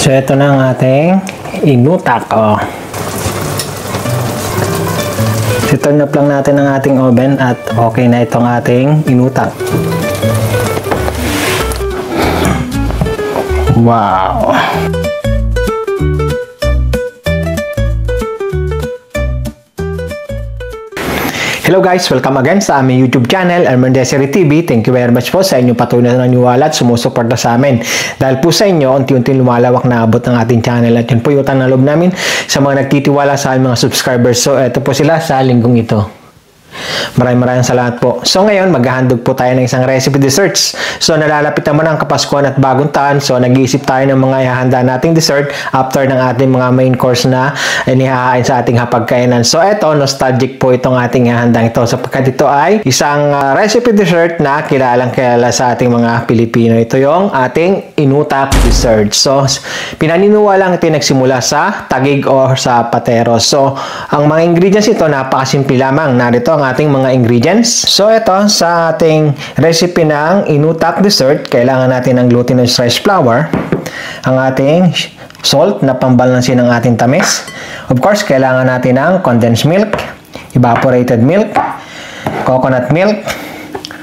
So, ito na ang ating inutak. I-turn up lang natin ang ating oven at okay na itong ating inutak. Wow! Hello guys! Welcome again sa aming YouTube channel, Elmer Desiree TV. Thank you very much po sa inyong patuloy na naniwala at sumusuporta sa amin. Dahil po sa inyo, unti-unti lumalawak na abot ng ating channel at yun po yung utang na loob namin sa mga nagtitiwala sa aming mga subscribers. So, ito po sila sa linggong ito. Maraming salamat po. So ngayon, maghahandog po tayo ng isang recipe desserts. So nalalapit naman ang Kapaskuhan at Bagong Taon. So nag-iisip tayo ng mga ihahanda nating dessert after ng ating mga main course na inihahain sa ating hapagkainan. So eto, nostalgic po itong ating ihahandang ito sapagkat ito ay isang recipe dessert na kilalang-kilala sa ating mga Pilipino. Ito yung ating inutak dessert. So pinaniniwalang ito nagsimula sa Taguig o sa Pateros. So ang mga ingredients ito napakasimple lamang. Narito ang ating mga ingredients. So ito sa ating recipe ng inutak dessert, kailangan natin ng glutinous rice flour, ang ating salt na pambalansin ng ating tamis. Of course, kailangan natin ng condensed milk, evaporated milk, coconut milk,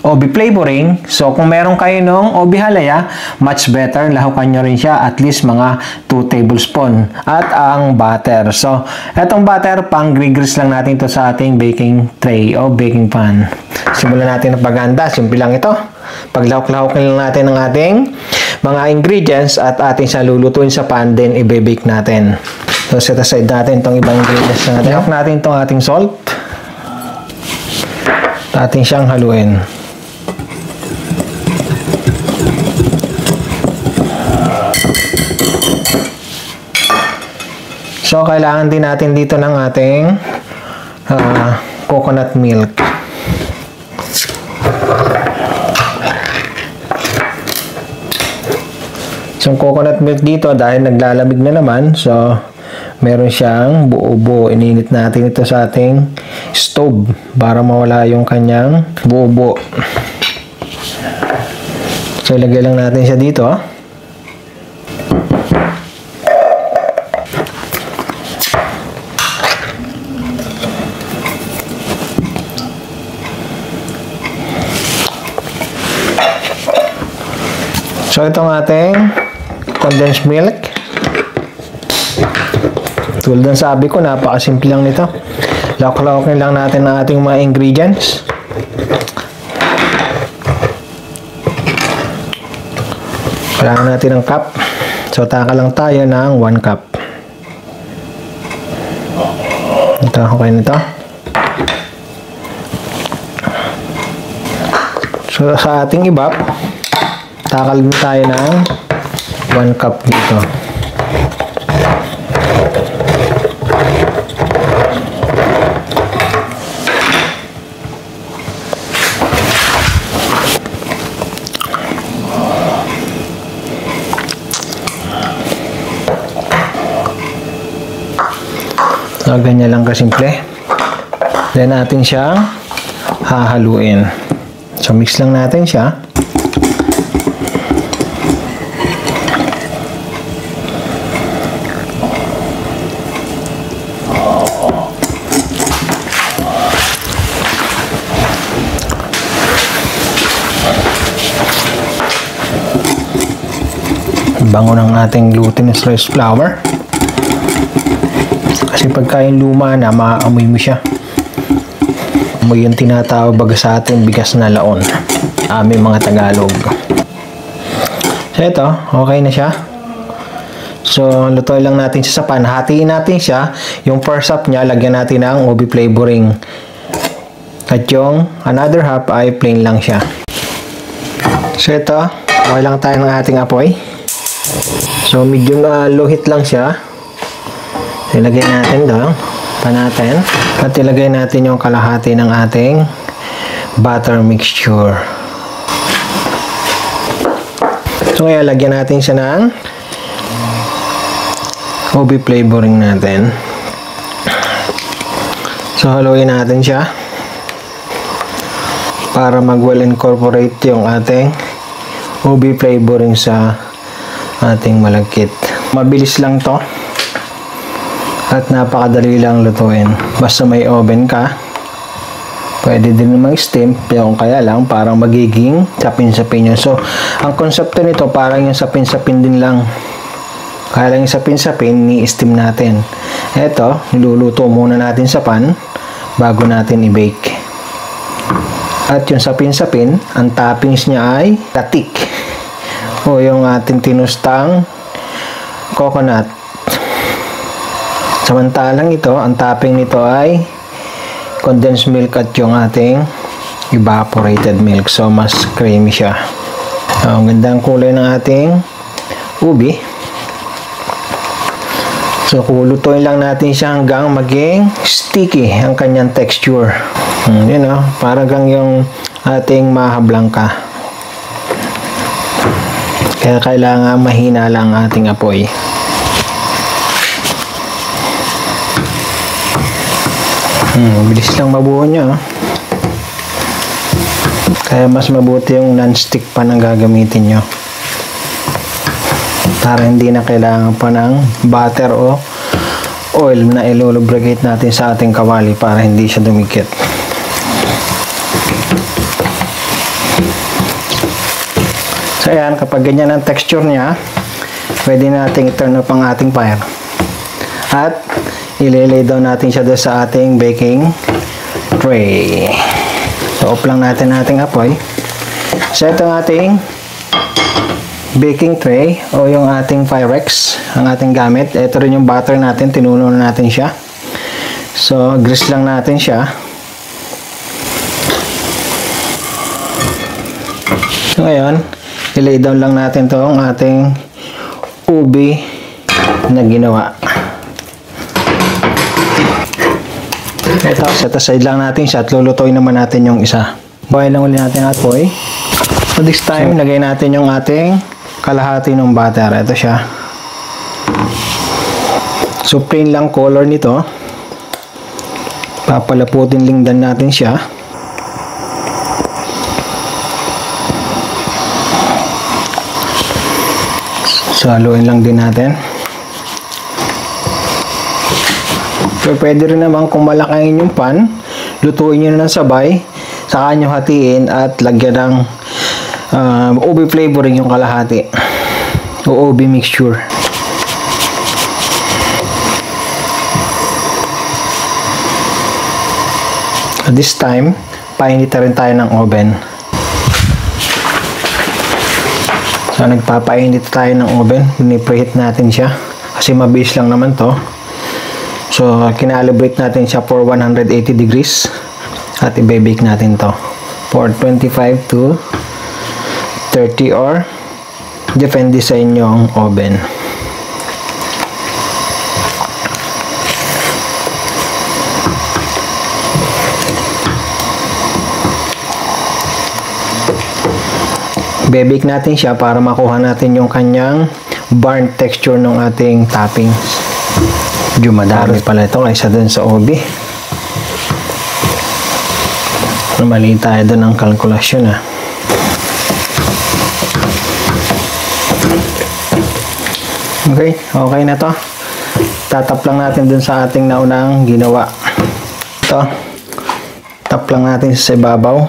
OB flavoring. So kung meron kayo ng OB halaya, much better. Lahukan nyo rin siya at least mga 2 tablespoon. At ang butter. So etong butter, pang grease lang natin ito sa ating baking tray o baking pan. Simulan natin ang paghanda. Simple lang ito. Paglahok-lahokin lang natin ang ating mga ingredients at ating sa lulutuin sa pan, then i-bake natin. So set aside natin itong ibang ingredients natin. Lahok natin itong ating salt. Ating siyang haluin. So, kailangan din natin dito ng ating coconut milk. So, coconut milk dito dahil naglalamig na naman. So, meron siyang buo-buo. Ininit natin ito sa ating stove para mawala yung kanyang buo-buo. So, ilagay lang natin siya dito. So, itong ating condensed milk. Tulad ng sabi ko, napakasimple lang nito. Lawak-lawakin lang natin ang ating mga ingredients. Kailangan natin ng cup. So, taka lang tayo ng 1 cup. Ito, okay nito. So, sa ating ibap, takal din tayo ng 1 cup dito. So, ganyan lang kasimple. Then natin siyang hahaluin. So, mix lang natin siya. Bango ng ating glutinous rice flour. Kasi pagka yung luma na, maaamoy mo siya. Amoy yung tinatawag baga sa ating bigas na laon. Aming mga Tagalog. So ito, okay na siya. So lutuin lang natin siya sa pan. Hatiin natin siya. Yung first half niya, lagyan natin ng OB flavoring. At yung another half ay plain lang siya. So ito, okay lang tayo ng ating apoy. So, medium low heat lang siya. Ilagay natin doon. Pa natin. At ilagay natin yung kalahati ng ating butter mixture. So, kaya lagyan natin siya ng OB flavoring natin. So, haluin natin siya para mag-well incorporate yung ating OB flavoring sa ating malagkit. Mabilis lang to. At napakadali lang lutuin. Basta may oven ka. Pwede din namang steam. Pero kaya lang, parang magiging sapin-sapin yun. So, ang konsepto nito, parang yung sapin-sapin din lang. Kaya lang yung sapin-sapin, ni-steam natin. Ito, niluluto muna natin sa pan bago natin i-bake. At yung sapin-sapin, ang toppings niya ay katik. O yung ating tinustang coconut. Samantalang ito, ang topping nito ay condensed milk at yung ating evaporated milk. So, mas creamy siya. Ang ganda ang kulay ng ating ubi. So, kulutuin lang natin siya hanggang maging sticky ang kanyang texture. Yun o, parang yung ating mahablangka. Kaya kailangan mahina lang ang ating apoy. Bilis lang mabuo niya. Kaya mas mabuti yung non-stick pan ang gagamitin nyo. Para hindi na kailangan pa ng butter o oil na ilulubricate natin sa ating kawali para hindi siya dumikit. So ayan, kapag ganyan ang texture niya, pwede natin i-turn up ang ating fire. At ililay down natin siya doon sa ating baking tray. So off lang natin ating apoy. So ito ang ating baking tray o yung ating Pyrex, ang ating gamit. Ito rin yung butter natin, tinulo na natin siya. So grease lang natin siya. So ngayon, ilay down lang natin tong ating ubi na ginawa. Ito, set aside lang natin siya at lulutuin naman natin yung isa. Buhay lang ulit natin ang apoy. So this time, lagay natin yung ating kalahati ng butter. Ito siya. So plain lang color nito. Papalaputin lingdan natin siya. So haluin lang din natin. So, pwede rin naman kung malaki yung pan, lutuin nyo na ng sabay, saka nyo hatiin at lagyan ng ubi flavoring yung kalahati o ubi mixture. At this time, painit rin tayo ng oven. So nagpapainit tayo ng oven, pinipreheat natin siya kasi mabilis lang naman to. So, kinalibrate natin siya for 180 degrees at i-bake natin to for 25 to 30 or depende sa inyong oven. Bebake natin siya para makuha natin yung kanyang burnt texture ng ating toppings. Medyo madami pala ito kaysa dun sa ubi. Mali tayo dun ng kalkulasyon ha. Okay, okay na to. Tatap lang natin dun sa ating naunang ginawa. Ito. Tap lang natin sa ibabaw.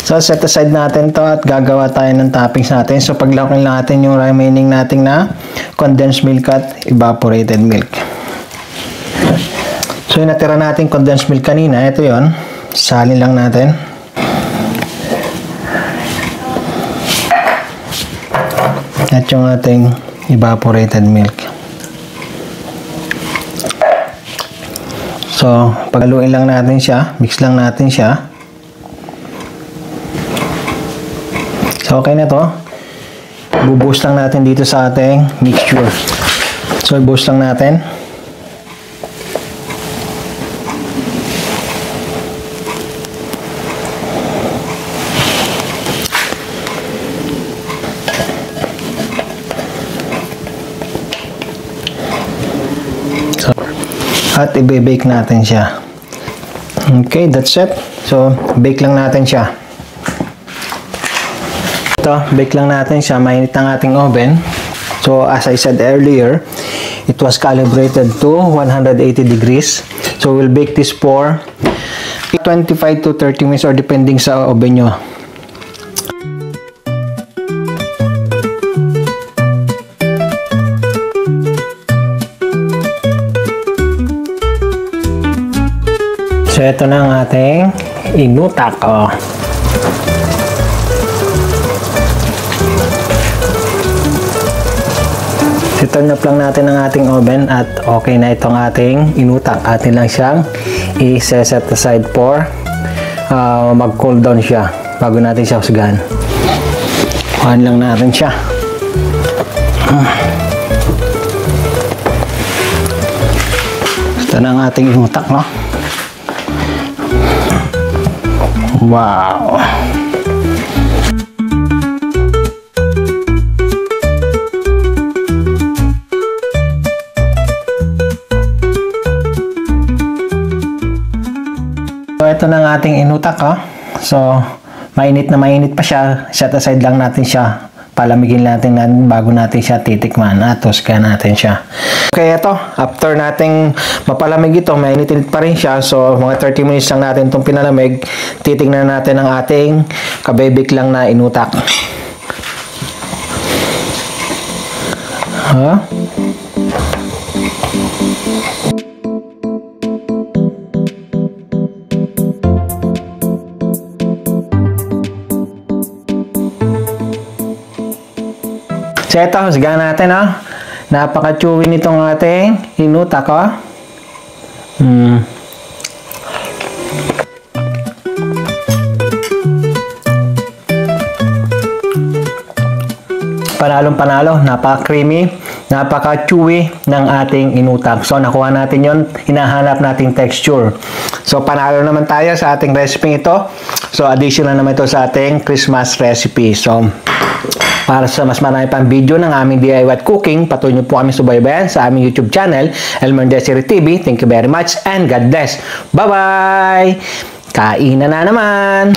So, set aside natin to at gagawa tayo ng toppings natin. So, paglaking natin yung remaining nating na condensed milk at evaporated milk. So, yung natira natin condensed milk kanina, ito yon. Salin lang natin. At yung ating evaporated milk. So, paghaluin lang natin siya, mix lang natin siya. So, okay na to. Bubuhos lang natin dito sa ating mixture. So, ibuhos lang natin. So, at i-bake natin siya. Okay, that's it. So, bake lang natin siya. ito, bake lang natin siya. Mainit ang ating oven. So, as I said earlier, it was calibrated to 180 degrees. So, we'll bake this for 25 to 30 minutes or depending sa oven nyo. So, ito na ang ating inutak. Oh. I-turn up lang natin ang ating oven at okay na itong ating inutak. Atin lang siyang i-set aside for mag-cool down siya bago natin siya husgahan. Kuhaan lang natin siya. Ito na ang ating inutak, no? Wow! So, ito na ang ating inutak, oh. So, mainit na mainit pa siya. Set aside lang natin siya. Palamigin natin bago natin siya titikman. At husgahan natin siya. Okay, ito. After nating mapalamig ito, mainit-init pa rin siya. So, mga 30 minutes lang natin itong pinalamig. Titignan natin ang ating kabebik lang na inutak. Huh? So, ito, husgahan natin, oh. Napaka-chewy nitong ating inutak, oh. Panalong-panalo, napaka-creamy, napaka-chewy ng ating inutak. So, nakuha natin yon, hinahanap nating texture. So, panalo naman tayo sa ating recipe ito. So, additional naman ito sa ating Christmas recipe. So, para sa mas marami pang video ng aming DIY at cooking, patuloy niyo po kami subaybayan sa aming YouTube channel, Elmer Desiree TV. Thank you very much and God bless. Bye-bye! Kainan na naman!